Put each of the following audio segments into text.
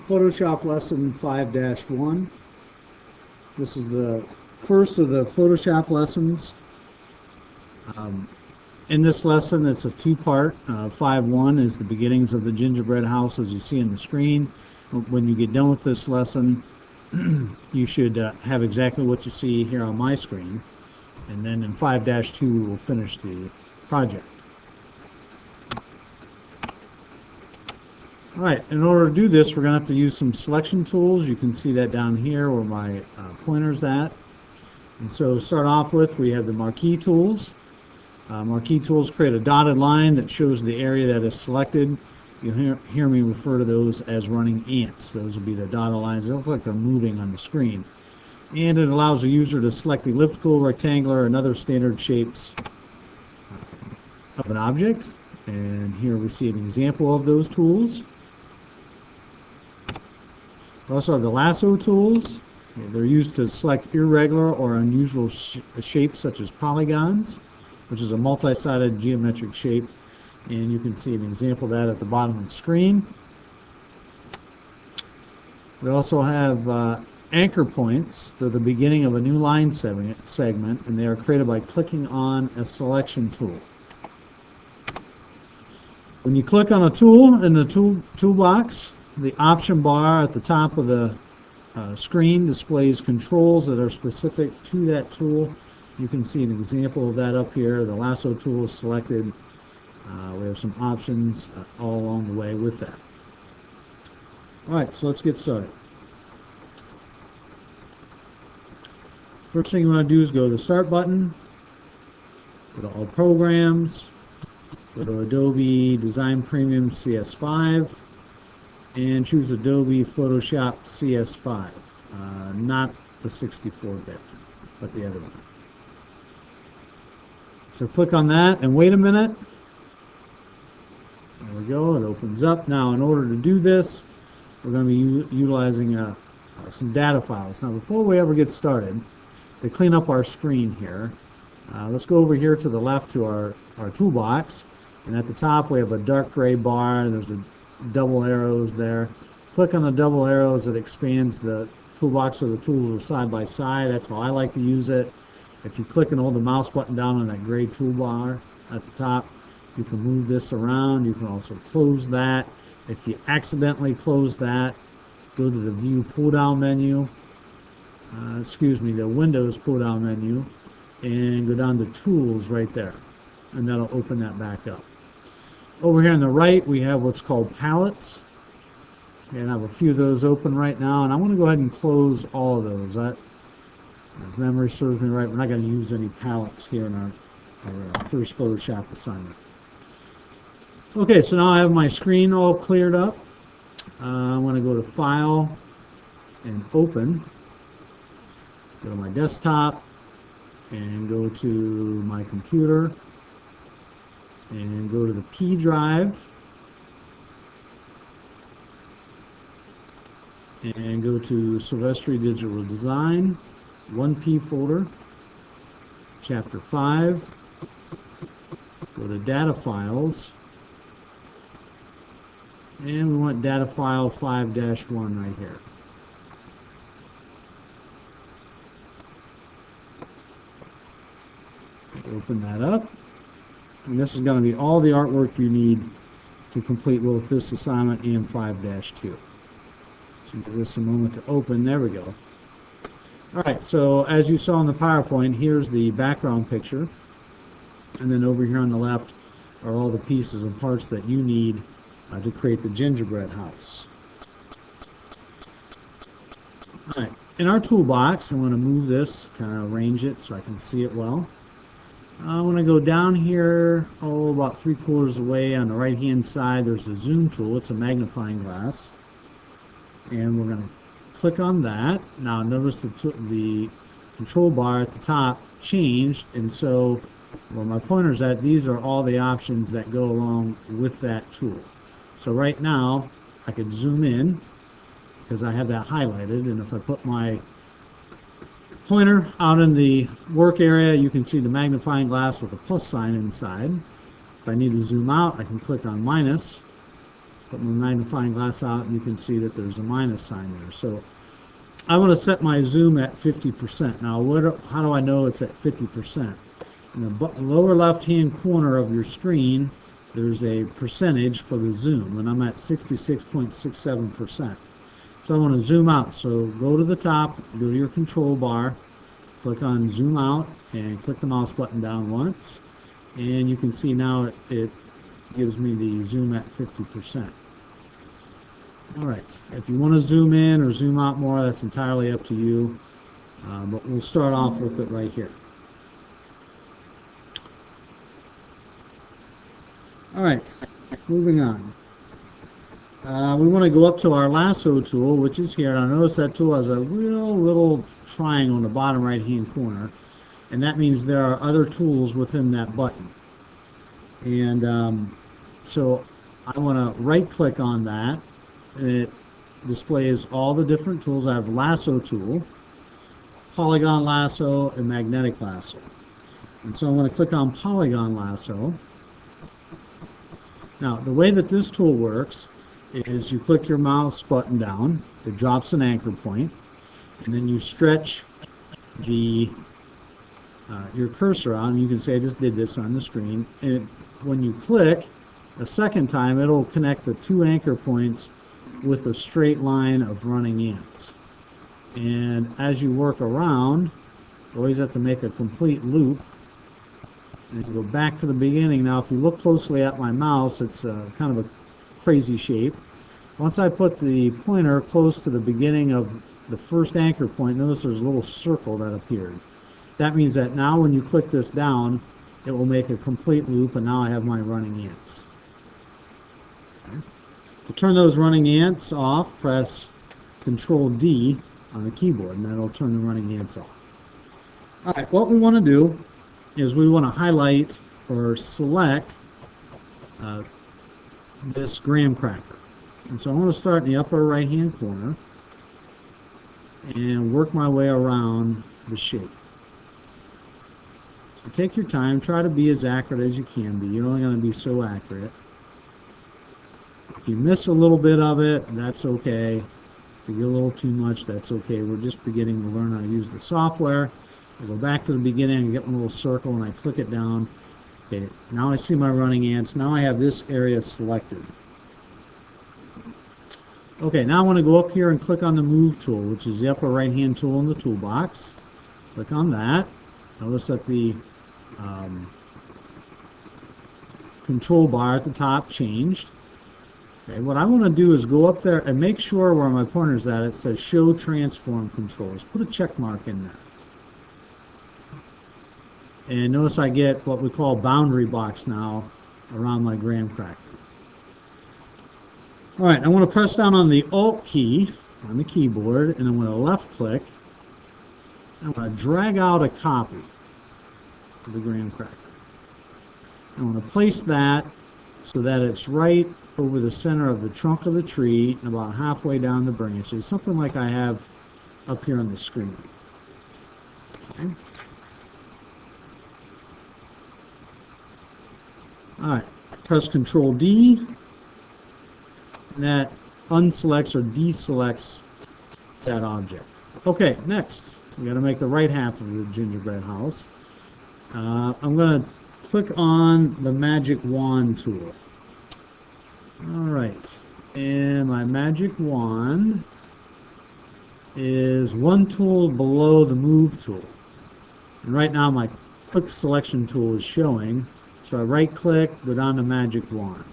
Photoshop lesson 5-1. This is the first of the Photoshop lessons. Um, in this lesson, it's a two-part. 5-1 is the beginnings of the gingerbread house as you see on the screen. When you get done with this lesson, you should have exactly what you see here on my screen. And then in 5-2, we will finish the project. All right, in order to do this, we're going to have to use some selection tools. You can see that down here where my pointer's at. And so to start off with, we have the marquee tools. Marquee tools create a dotted line that shows the area that is selected. You'll hear me refer to those as running ants. Those will be the dotted lines. They look like they're moving on the screen. And it allows the user to select the elliptical, rectangular, and other standard shapes of an object. And here we see an example of those tools. We also have the lasso tools. They're used to select irregular or unusual shapes such as polygons, which is a multi-sided geometric shape. And you can see an example of that at the bottom of the screen. We also have anchor points. They're the beginning of a new line segment, and they are created by clicking on a selection tool. When you click on a tool in the toolbox, the option bar at the top of the screen displays controls that are specific to that tool. You can see an example of that up here. The lasso tool is selected. We have some options all along the way with that. All right, so let's get started. First thing you want to do is go to the Start button, go to All Programs, go to Adobe Design Premium CS5, and choose Adobe Photoshop CS5, not the 64-bit, but the other one. So click on that and wait a minute. There we go, it opens up. Now in order to do this, we're going to be utilizing some data files. Now before we ever get started, to clean up our screen here, let's go over here to the left to our toolbox, and at the top we have a dark gray bar. There's a double arrows there. Click on the double arrows. It expands the toolbox so the tools are side by side. That's how I like to use it. If you click and hold the mouse button down on that gray toolbar at the top, you can move this around. You can also close that. If you accidentally close that, go to the View pull-down menu, the Windows pull-down menu, and go down to Tools right there, and that'll open that back up. Over here on the right, we have what's called palettes, and I have a few of those open right now, and I want to go ahead and close all of those. If memory serves me right, we're not going to use any palettes here in our first Photoshop assignment. Okay, so now I have my screen all cleared up. I want to go to File and Open, go to my desktop, and go to my computer, and go to the P drive, and go to Silvestri Digital Design, 1P folder, Chapter 5, go to Data Files, and we want Data File 5-1 right here. Open that up. And this is going to be all the artwork you need to complete both this assignment and 5-2. So give this a moment to open. There we go. All right, so as you saw in the PowerPoint, here's the background picture. And then over here on the left are all the pieces and parts that you need to create the gingerbread house. All right, in our toolbox, I'm going to move this, kind of arrange it so I can see it well. I want to go down here, about 3/4 away on the right-hand side. There's a zoom tool. It's a magnifying glass. And we're going to click on that. Now notice the control bar at the top changed. And so where my pointer's at, these are all the options that go along with that tool. So right now, I could zoom in because I have that highlighted. And if I put my pointer out in the work area, you can see the magnifying glass with a plus sign inside. If I need to zoom out, I can click on minus, Put my magnifying glass out, and you can see that there's a minus sign there. So I want to set my zoom at 50%. Now, how do I know it's at 50%? In the lower left-hand corner of your screen, there's a percentage for the zoom, and I'm at 66.67%. So I want to zoom out. So go to the top, go to your control bar, click on zoom out, and click the mouse button down once. And you can see now it gives me the zoom at 50%. All right, if you want to zoom in or zoom out more, that's entirely up to you, but we'll start off with it right here. All right, moving on. We want to go up to our lasso tool, which is here. Now notice that tool has a real little triangle in the bottom right-hand corner, and that means there are other tools within that button. And so I want to right-click on that, and it displays all the different tools. I have lasso tool, polygon lasso, and magnetic lasso. And so I'm going to click on polygon lasso. Now, the way that this tool works is you click your mouse button down, it drops an anchor point, and then you stretch the your cursor on. You can say I just did this on the screen, and when you click a second time, it'll connect the two anchor points with a straight line of running ants. And as you work around, you always have to make a complete loop. And you go back to the beginning. Now, if you look closely at my mouse, it's kind of a crazy shape. Once I put the pointer close to the beginning of the first anchor point, notice there's a little circle that appeared. That means that now when you click this down, it will make a complete loop, and now I have my running ants. Okay. To turn those running ants off, press Control D on the keyboard, and that'll turn the running ants off. All right, what we want to do is we want to highlight or select this graham cracker. And so I want to start in the upper right hand corner and work my way around the shape. So take your time, try to be as accurate as you can be. You're only going to be so accurate. If you miss a little bit of it, that's okay. If you get a little too much, that's okay. We're just beginning to learn how to use the software. I go back to the beginning and get my little circle, and I click it down. Okay, now I see my running ants. Now I have this area selected. Okay, now I want to go up here and click on the Move tool, which is the upper right-hand tool in the toolbox. Click on that. Notice that the control bar at the top changed. Okay, what I want to do is go up there and make sure where my pointer's at, it says Show Transform Controls. Put a check mark in there. And notice I get what we call boundary box now around my graham cracker. All right, I want to press down on the Alt key on the keyboard, and I'm going to left click. I'm going to drag out a copy of the graham cracker. I want to place that so that it's right over the center of the trunk of the tree and about halfway down the branches, something like I have up here on the screen. Okay. All right, press Control D, and that unselects or deselects that object. Okay, next, we got to make the right half of the gingerbread house. I'm going to click on the Magic Wand tool. All right, and my Magic Wand is one tool below the Move tool. And right now my Quick Selection tool is showing. So I right-click, go down to Magic Wand.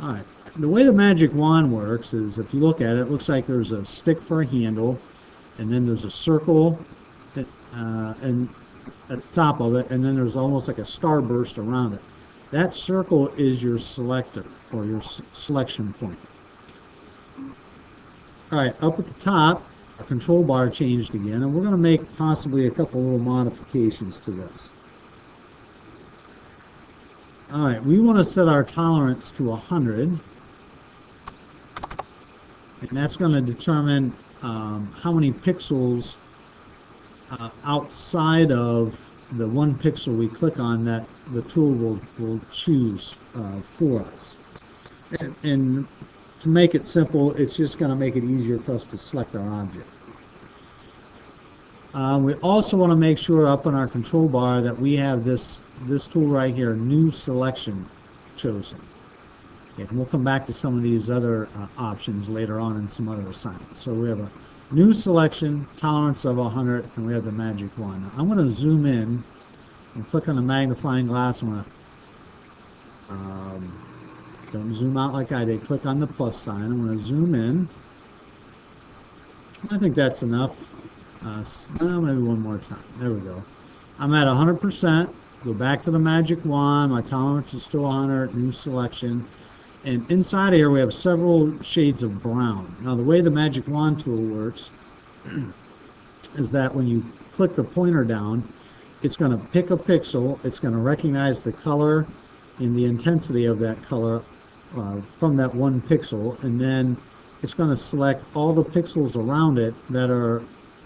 All right. The way the Magic Wand works is, if you look at it, it looks like there's a stick for a handle, and then there's a circle and at the top of it, and then there's almost like a starburst around it. That circle is your selector, or your selection point. All right, up at the top, our control bar changed again, and we're going to make possibly a couple little modifications to this. All right, we want to set our tolerance to 100, and that's going to determine how many pixels outside of the one pixel we click on that the tool will choose for us. And to make it simple, it's just going to make it easier for us to select our object. We also want to make sure up on our control bar that we have this tool right here, New Selection, chosen. Okay, and we'll come back to some of these other options later on in some other assignments. So we have a New Selection, tolerance of 100, and we have the magic wand. Now, I'm going to zoom in and click on the magnifying glass. I'm going to don't zoom out like I did. Click on the plus sign. I'm going to zoom in. I think that's enough. Maybe one more time. There we go. I'm at 100%. Go back to the magic wand. My tolerance is still 100. New Selection. And inside here we have several shades of brown. Now the way the magic wand tool works is that when you click the pointer down, it's going to pick a pixel. It's going to recognize the color and the intensity of that color from that one pixel, and then it's going to select all the pixels around it that are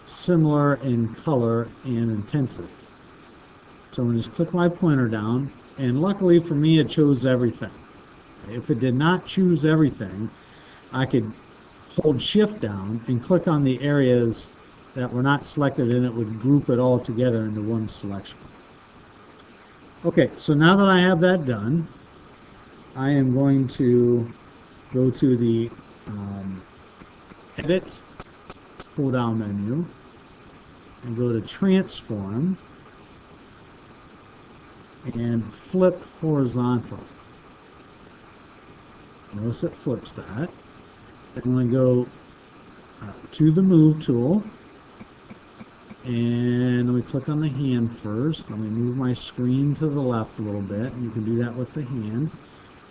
similar in color and intensity. So I'm going to just click my pointer down, and luckily for me it chose everything. If it did not choose everything, I could hold shift down and click on the areas that were not selected, and it would group it all together into one selection. Okay, so now that I have that done, I am going to go to the Edit pull-down menu and go to Transform and Flip Horizontal. Notice it flips that. I'm going to go to the Move tool, and let me click on the hand first. Let me move my screen to the left a little bit. You can do that with the hand.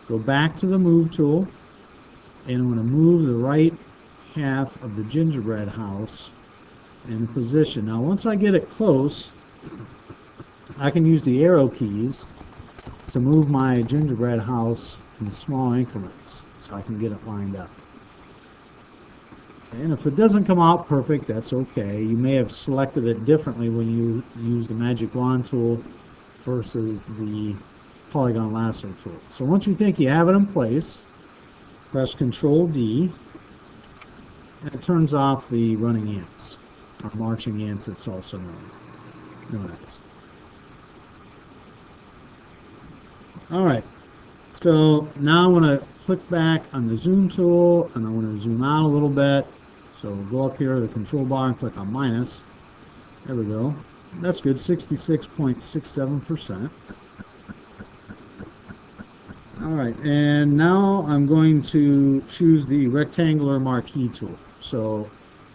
Go back to the Move tool, and I'm going to move the right half of the gingerbread house in position. Now once I get it close, I can use the arrow keys to move my gingerbread house in small increments so I can get it lined up. Okay, and if it doesn't come out perfect, that's okay. You may have selected it differently when you use the magic wand tool versus the polygon lasso tool. So once you think you have it in place, press Control D, and it turns off the running ants, or marching ants it's also known as. Alright, so now I'm going to click back on the zoom tool, and I want to zoom out a little bit. So go up here to the control bar and click on minus. There we go. That's good, 66.67%. Alright, and now I'm going to choose the rectangular marquee tool. So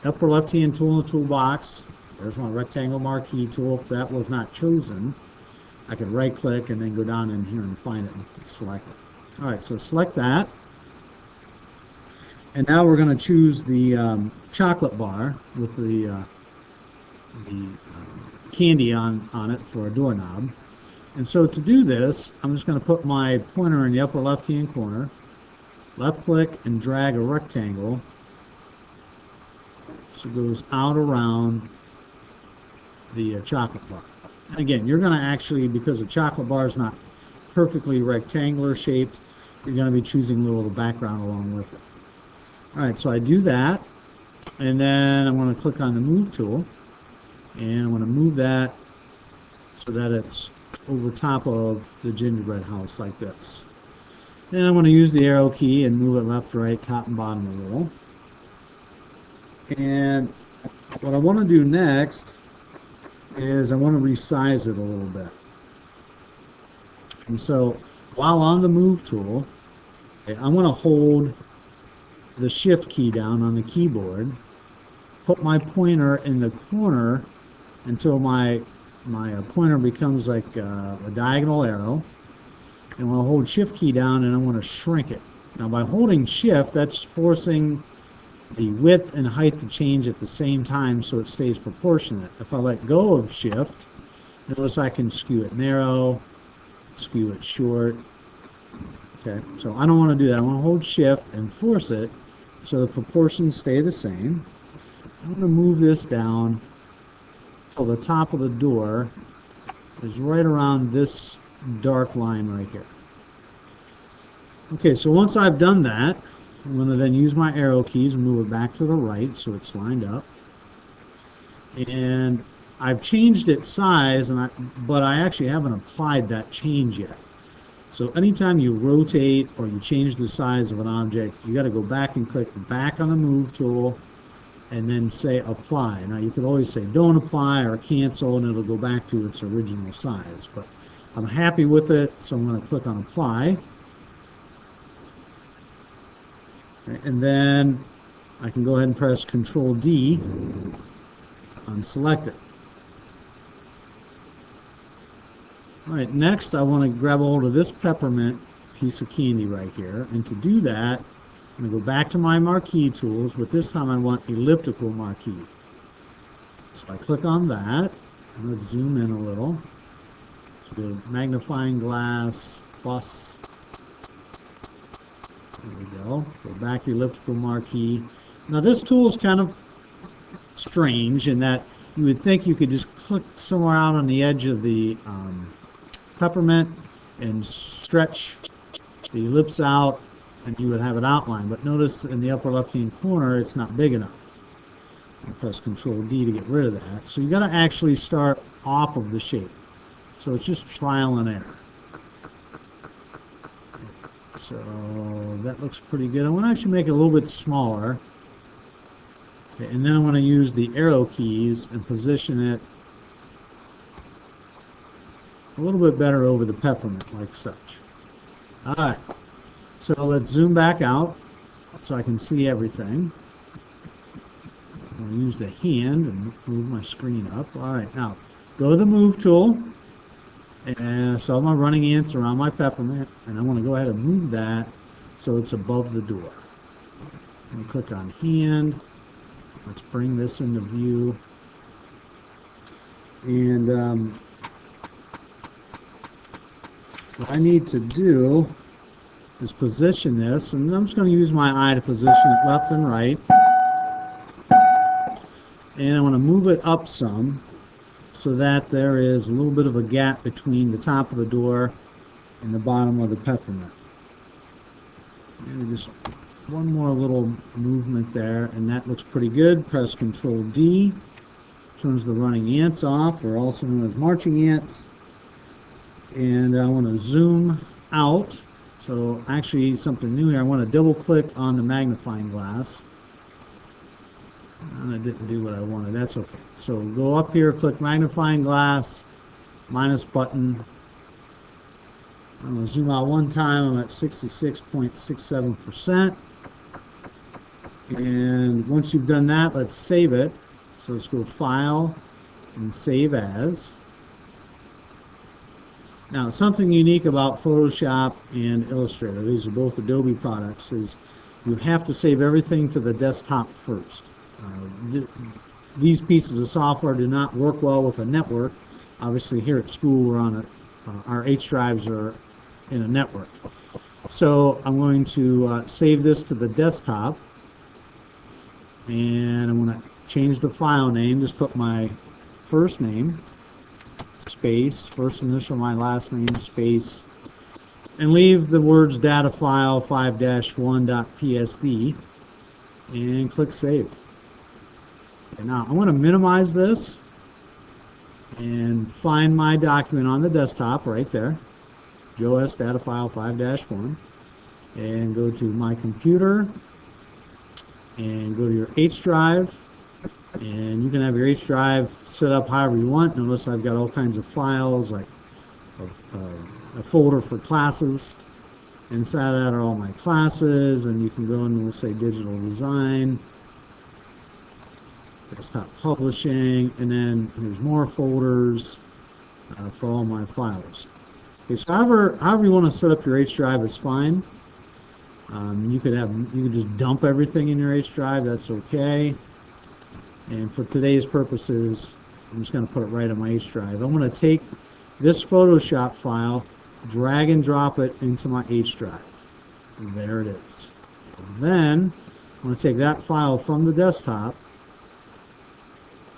upper left hand tool in the toolbox, there's my rectangle marquee tool. If that was not chosen, I could right click and then go down in here and find it and select it. Alright, so select that. And now we're going to choose the chocolate bar with the candy on it for a doorknob. And so to do this, I'm just going to put my pointer in the upper left-hand corner, left click and drag a rectangle so it goes out around the chocolate bar. And again, you're going to actually, because the chocolate bar is not perfectly rectangular shaped, you're going to be choosing a little background along with it. Alright, so I do that, and then I'm going to click on the Move tool, and I'm going to move that so that it's over top of the gingerbread house like this. Then I'm going to use the arrow key and move it left, right, top, and bottom a little. And what I want to do next is I want to resize it a little bit. And so while on the Move tool, I want to hold the Shift key down on the keyboard, put my pointer in the corner until my pointer becomes like a diagonal arrow, and I'll hold Shift key down and I want to shrink it. Now by holding Shift, that's forcing the width and height to change at the same time so it stays proportionate. If I let go of Shift, notice I can skew it narrow, skew it short. Okay, so I don't want to do that. I want to hold Shift and force it so the proportions stay the same. I'm going to move this down till the top of the door is right around this dark line right here. Okay, so once I've done that, I'm going to then use my arrow keys and move it back to the right so it's lined up. And I've changed its size, but I actually haven't applied that change yet. So anytime you rotate or you change the size of an object, you got to go back and click back on the move tool and then say apply. Now you could always say don't apply or cancel and it'll go back to its original size. But I'm happy with it, so I'm going to click on apply. And then I can go ahead and press Control D, unselect it. All right, next I want to grab a hold of this peppermint piece of candy right here. And to do that, I'm going to go back to my marquee tools, but this time I want elliptical marquee. So I click on that. I'm going to zoom in a little. So go to magnifying glass, plus. There we go. Go back to elliptical marquee. Now this tool is kind of strange in that you would think you could just click somewhere out on the edge of the peppermint and stretch the ellipse out and you would have it outlined. But notice in the upper left-hand corner it's not big enough. I press Control D to get rid of that. So you got to actually start off of the shape. So it's just trial and error. So that looks pretty good. I want to actually make it a little bit smaller. Okay, and then I want to use the arrow keys and position it a little bit better over the peppermint, like such. All right, so let's zoom back out so I can see everything. I'm going to use the hand and move my screen up. All right, now go to the Move tool, and I saw my running ants around my peppermint, and I want to go ahead and move that so it's above the door. And click on Hand. Let's bring this into view. And what I need to do is position this, and I'm just going to use my eye to position it left and right. And I want to move it up some so that there is a little bit of a gap between the top of the door and the bottom of the peppermint. Maybe just one more little movement there, and that looks pretty good. Press Control D, turns the running ants off, or also known as marching ants. And I want to zoom out. So actually something new here, I want to double click on the magnifying glass. And I didn't do what I wanted, that's okay. So go up here, click magnifying glass, minus button. I'm going to zoom out one time, I'm at 66.67%. And once you've done that, let's save it. So let's go File and Save As. Now, something unique about Photoshop and Illustrator, these are both Adobe products, is you have to save everything to the desktop first. These pieces of software do not work well with a network. Obviously, here at school, we're on our H drives are in a network. So I'm going to save this to the desktop, and I'm going to change the file name. Just put my first name, space, first initial, my last name, space, and leave the words data file 5-1.psd, and click Save. Okay, now I want to minimize this and find my document on the desktop right there, Joe S. data file 5-1, and go to My Computer and go to your H drive, and you can have your H drive set up however you want. Notice I've got all kinds of files, like a folder for classes. Inside of that are all my classes, and you can go and we'll say digital design, desktop publishing, and then there's more folders for all my files. Okay, so however you want to set up your H drive is fine. You could just dump everything in your H drive. That's okay. And for today's purposes, I'm just going to put it right on my H drive. I'm going to take this Photoshop file, drag and drop it into my H drive. And there it is. And then I'm going to take that file from the desktop,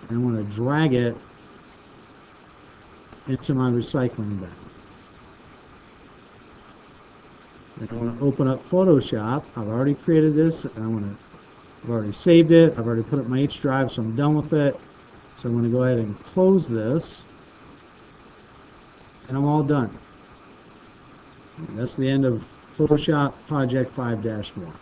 and I'm going to drag it into my recycling bin. Then I want to open up Photoshop. I've already created this, and I've already saved it. I've already put it in my H drive, so I'm done with it. So I'm going to go ahead and close this, and I'm all done. And that's the end of Photoshop Project 5-1.